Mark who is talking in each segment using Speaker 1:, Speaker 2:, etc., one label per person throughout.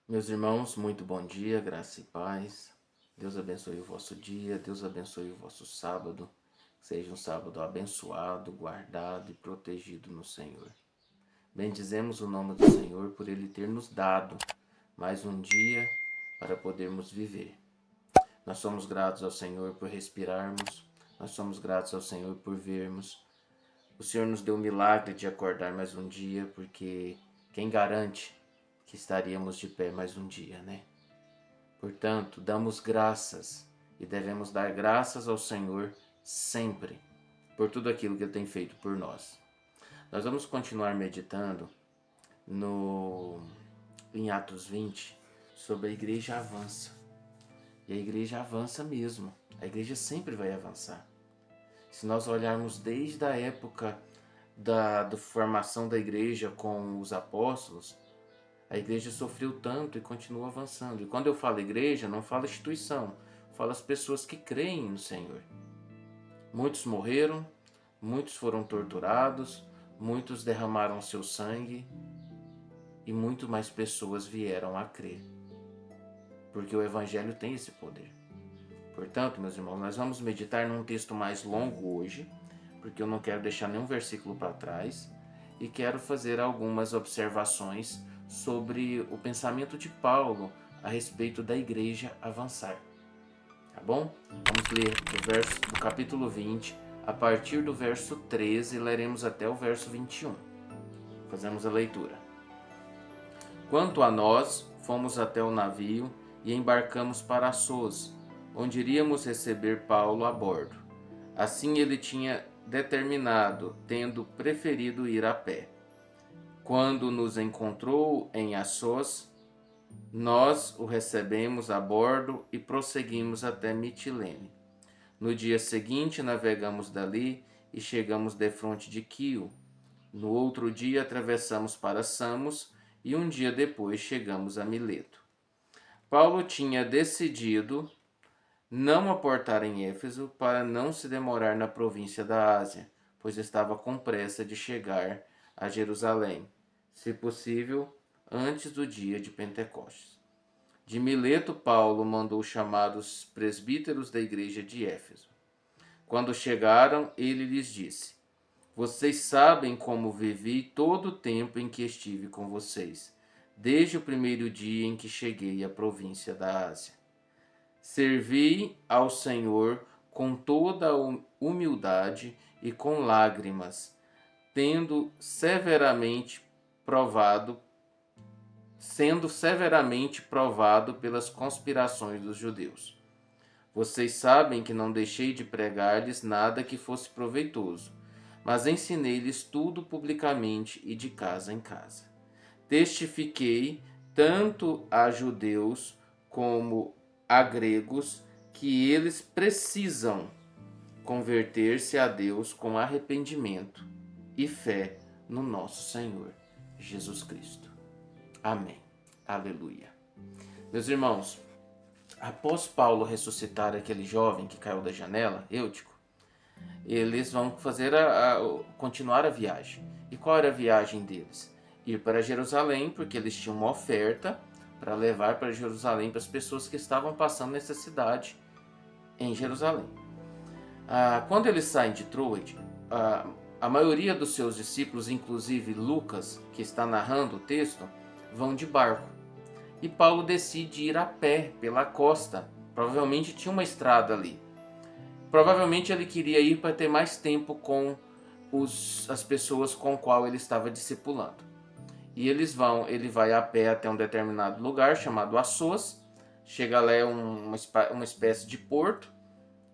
Speaker 1: Meus irmãos, muito bom dia, graça e paz. Deus abençoe o vosso dia, Deus abençoe o vosso sábado. Seja um sábado abençoado, guardado e protegido no Senhor. Bendizemos o nome do Senhor por Ele ter nos dado mais um dia para podermos viver. Nós somos gratos ao Senhor por respirarmos, nós somos gratos ao Senhor por vermos. O Senhor nos deu o milagre de acordar mais um dia, porque quem garante que estaríamos de pé mais um dia, né? Portanto, damos graças e devemos dar graças ao Senhor sempre por tudo aquilo que Ele tem feito por nós. Nós vamos continuar meditando em Atos 20 sobre a igreja avança. E a igreja avança mesmo. A igreja sempre vai avançar. Se nós olharmos desde a época da formação da igreja com os apóstolos, a igreja sofreu tanto e continua avançando. E quando eu falo igreja, não falo instituição, falo as pessoas que creem no Senhor. Muitos morreram, muitos foram torturados, muitos derramaram seu sangue e muito mais pessoas vieram a crer. Porque o Evangelho tem esse poder. Portanto, meus irmãos, nós vamos meditar num texto mais longo hoje, porque eu não quero deixar nenhum versículo para trás e quero fazer algumas observações sobre o pensamento de Paulo a respeito da igreja avançar. Tá bom? Vamos ler do capítulo 20, a partir do verso 13, leremos até o verso 21. Fazemos a leitura. Quanto a nós, fomos até o navio e embarcamos para Assos, onde iríamos receber Paulo a bordo. Assim ele tinha determinado, tendo preferido ir a pé. Quando nos encontrou em Assos, nós o recebemos a bordo e prosseguimos até Mitilene. No dia seguinte navegamos dali e chegamos defronte de Quio. No outro dia atravessamos para Samos e um dia depois chegamos a Mileto. Paulo tinha decidido não aportar em Éfeso para não se demorar na província da Ásia, pois estava com pressa de chegar a Jerusalém, se possível, antes do dia de Pentecostes. De Mileto, Paulo mandou chamar os presbíteros da igreja de Éfeso. Quando chegaram, ele lhes disse: Vocês sabem como vivi todo o tempo em que estive com vocês, desde o primeiro dia em que cheguei à província da Ásia. Servi ao Senhor com toda a humildade e com lágrimas, tendo severamente provado, sendo severamente provado pelas conspirações dos judeus. Vocês sabem que não deixei de pregar-lhes nada que fosse proveitoso, mas ensinei-lhes tudo publicamente e de casa em casa. Testifiquei tanto a judeus como a gregos que eles precisam converter-se a Deus com arrependimento e fé no nosso Senhor Jesus Cristo. Amém. Aleluia. Meus irmãos, após Paulo ressuscitar aquele jovem que caiu da janela, Eutico, eles vão continuar a viagem. E qual era a viagem deles? Ir para Jerusalém, porque eles tinham uma oferta para levar para Jerusalém para as pessoas que estavam passando necessidade em Jerusalém. Quando eles saem de Troade, a maioria dos seus discípulos, inclusive Lucas, que está narrando o texto, vão de barco. E Paulo decide ir a pé pela costa. Provavelmente tinha uma estrada ali. Provavelmente ele queria ir para ter mais tempo com as pessoas com qual ele estava discipulando. E ele vai a pé até um determinado lugar chamado Assos. Chega lá, é uma espécie de porto.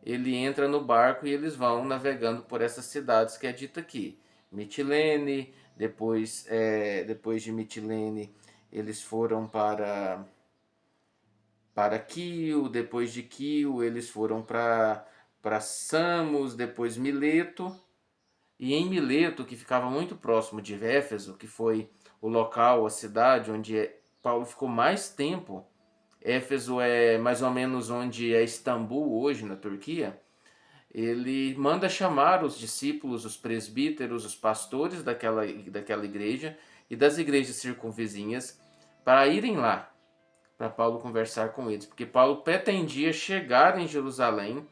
Speaker 1: Ele entra no barco e eles vão navegando por essas cidades que é dita aqui. Mitilene, depois de Mitilene eles foram para Quio, depois de Quio eles foram para Samos, depois Mileto. E em Mileto, que ficava muito próximo de Éfeso, que foi o local, a cidade onde Paulo ficou mais tempo. Éfeso é mais ou menos onde é Istambul hoje, na Turquia. Ele manda chamar os discípulos, os presbíteros, os pastores daquela igreja e das igrejas circunvizinhas para irem lá. para Paulo conversar com eles, porque Paulo pretendia chegar em Jerusalém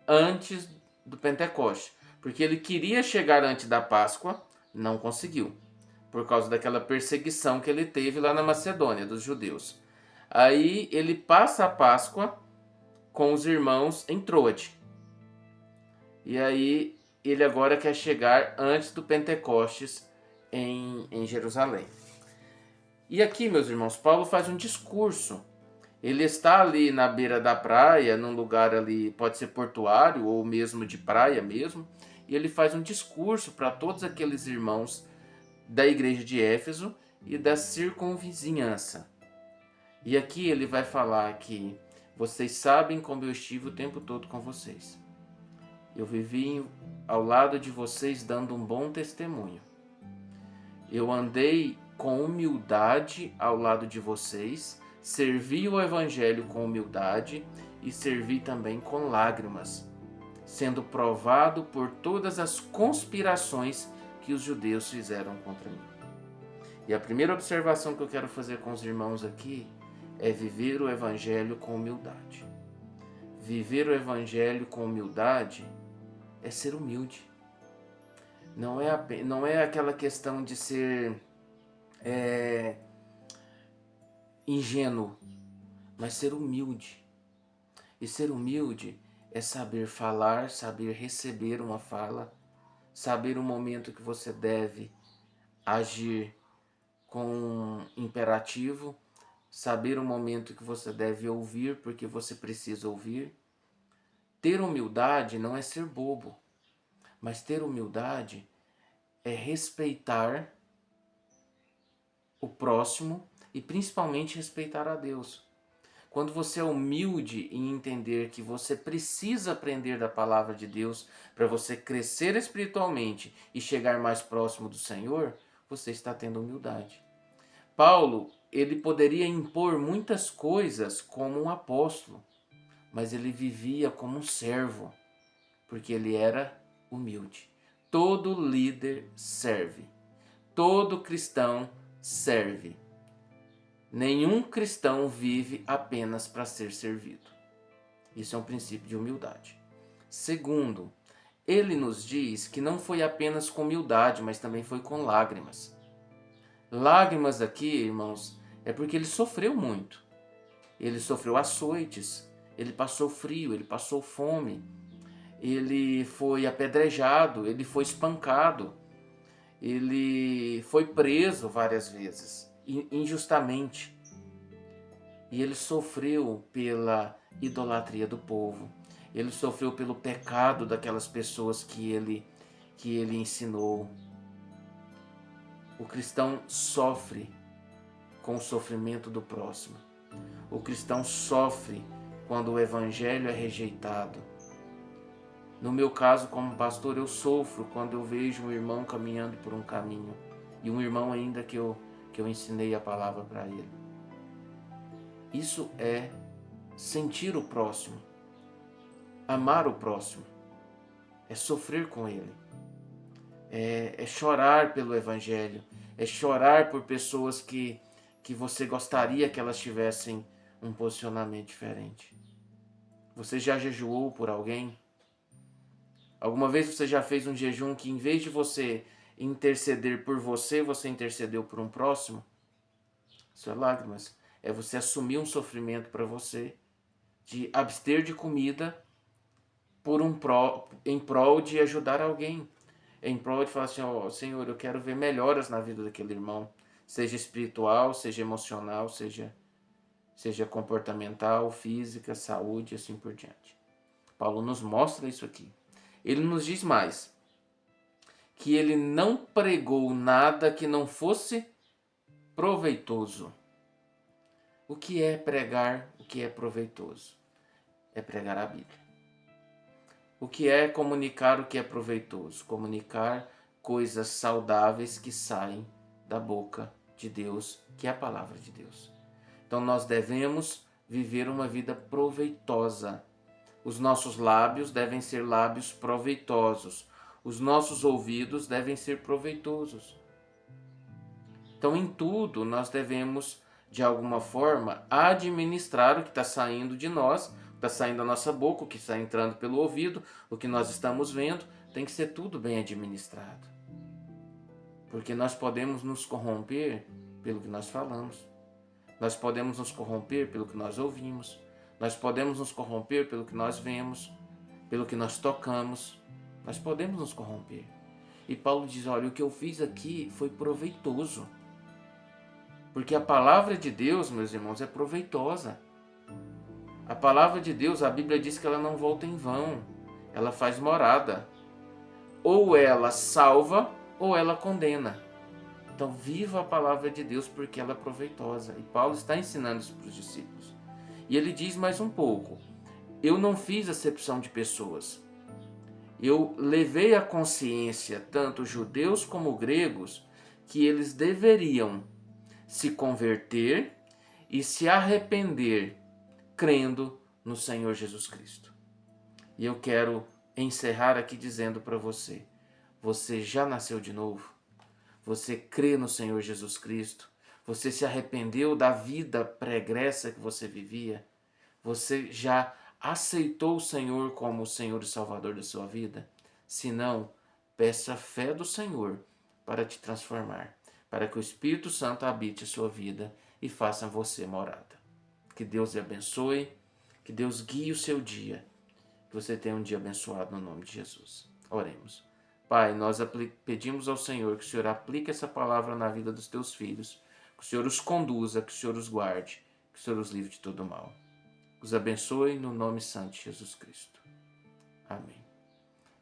Speaker 1: antes do Pentecoste, porque ele queria chegar antes da Páscoa, não conseguiu, por causa daquela perseguição que ele teve lá na Macedônia, dos judeus. Aí ele passa a Páscoa com os irmãos em Troade. E aí ele agora quer chegar antes do Pentecostes em Jerusalém. E aqui, meus irmãos, Paulo faz um discurso. Ele está ali na beira da praia, num lugar ali, pode ser portuário ou mesmo de praia mesmo, e ele faz um discurso para todos aqueles irmãos da igreja de Éfeso e da circunvizinhança. E aqui ele vai falar que vocês sabem como eu estive o tempo todo com vocês. Eu vivi ao lado de vocês dando um bom testemunho. Eu andei com humildade ao lado de vocês, servi o evangelho com humildade e servi também com lágrimas, sendo provado por todas as conspirações que os judeus fizeram contra mim. E a primeira observação que eu quero fazer com os irmãos aqui é viver o evangelho com humildade. Viver o evangelho com humildade é ser humilde. Não é aquela questão de ser ingênuo, mas ser humilde. E ser humilde é saber falar, saber receber uma fala, saber o momento que você deve agir com imperativo, saber o momento que você deve ouvir porque você precisa ouvir. Ter humildade não é ser bobo, mas ter humildade é respeitar o próximo e principalmente respeitar a Deus. Quando você é humilde em entender que você precisa aprender da palavra de Deus para você crescer espiritualmente e chegar mais próximo do Senhor, você está tendo humildade. Paulo, ele poderia impor muitas coisas como um apóstolo, mas ele vivia como um servo, porque ele era humilde. Todo líder serve. Todo cristão serve. Nenhum cristão vive apenas para ser servido. Isso é um princípio de humildade. Segundo, ele nos diz que não foi apenas com humildade, mas também foi com lágrimas. Lágrimas aqui, irmãos, é porque ele sofreu muito. Ele sofreu açoites, ele passou frio, ele passou fome, ele foi apedrejado, ele foi espancado, ele foi preso várias vezes, injustamente. E ele sofreu pela idolatria do povo. Ele sofreu pelo pecado daquelas pessoas que ele ensinou. O cristão sofre com o sofrimento do próximo. O cristão sofre quando o evangelho é rejeitado. No meu caso, como pastor, eu sofro quando eu vejo um irmão caminhando por um caminho e um irmão ainda que eu ensinei a palavra para ele. Isso é sentir o próximo, amar o próximo, é sofrer com ele, é chorar pelo evangelho, é chorar por pessoas que você gostaria que elas tivessem um posicionamento diferente. Você já jejuou por alguém? Alguma vez você já fez um jejum que, em vez de você interceder por você, você intercedeu por um próximo? Isso é lágrimas. É você assumir um sofrimento para você, de abster de comida em prol de ajudar alguém. Em prol de falar assim, ó, Senhor, eu quero ver melhoras na vida daquele irmão. Seja espiritual, seja emocional, seja comportamental, física, saúde e assim por diante. Paulo nos mostra isso aqui. Ele nos diz mais, que ele não pregou nada que não fosse proveitoso. O que é pregar? O que é proveitoso? É pregar a Bíblia. O que é comunicar? O que é proveitoso? Comunicar coisas saudáveis que saem da boca de Deus, que é a palavra de Deus. Então nós devemos viver uma vida proveitosa. Os nossos lábios devem ser lábios proveitosos. Os nossos ouvidos devem ser proveitosos. Então, em tudo, nós devemos de alguma forma, administrar o que está saindo de nós, o que está saindo da nossa boca, o que está entrando pelo ouvido, o que nós estamos vendo, tem que ser tudo bem administrado. Porque nós podemos nos corromper pelo que nós falamos. Nós podemos nos corromper pelo que nós ouvimos. Nós podemos nos corromper pelo que nós vemos, pelo que nós tocamos. Nós podemos nos corromper. E Paulo diz, olha, o que eu fiz aqui foi proveitoso. Porque a palavra de Deus, meus irmãos, é proveitosa. A palavra de Deus, a Bíblia diz que ela não volta em vão. Ela faz morada. Ou ela salva, ou ela condena. Então, viva a palavra de Deus porque ela é proveitosa. E Paulo está ensinando isso para os discípulos. E ele diz mais um pouco. Eu não fiz acepção de pessoas. Eu levei à consciência, tanto judeus como gregos, que eles deveriam se converter e se arrepender, crendo no Senhor Jesus Cristo. E eu quero encerrar aqui dizendo para você, você já nasceu de novo? Você crê no Senhor Jesus Cristo? Você se arrependeu da vida pregressa que você vivia? Você já aceitou o Senhor como o Senhor e Salvador da sua vida? Se não, peça a fé do Senhor para te transformar, para que o Espírito Santo habite a sua vida e faça você morada. Que Deus lhe abençoe, que Deus guie o seu dia, que você tenha um dia abençoado no nome de Jesus. Oremos. Pai, nós pedimos ao Senhor que o Senhor aplique essa palavra na vida dos teus filhos, que o Senhor os conduza, que o Senhor os guarde, que o Senhor os livre de todo mal. Os abençoe no nome santo de Jesus Cristo. Amém.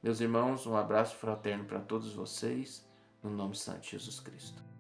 Speaker 1: Meus irmãos, um abraço fraterno para todos vocês, no nome santo de Jesus Cristo.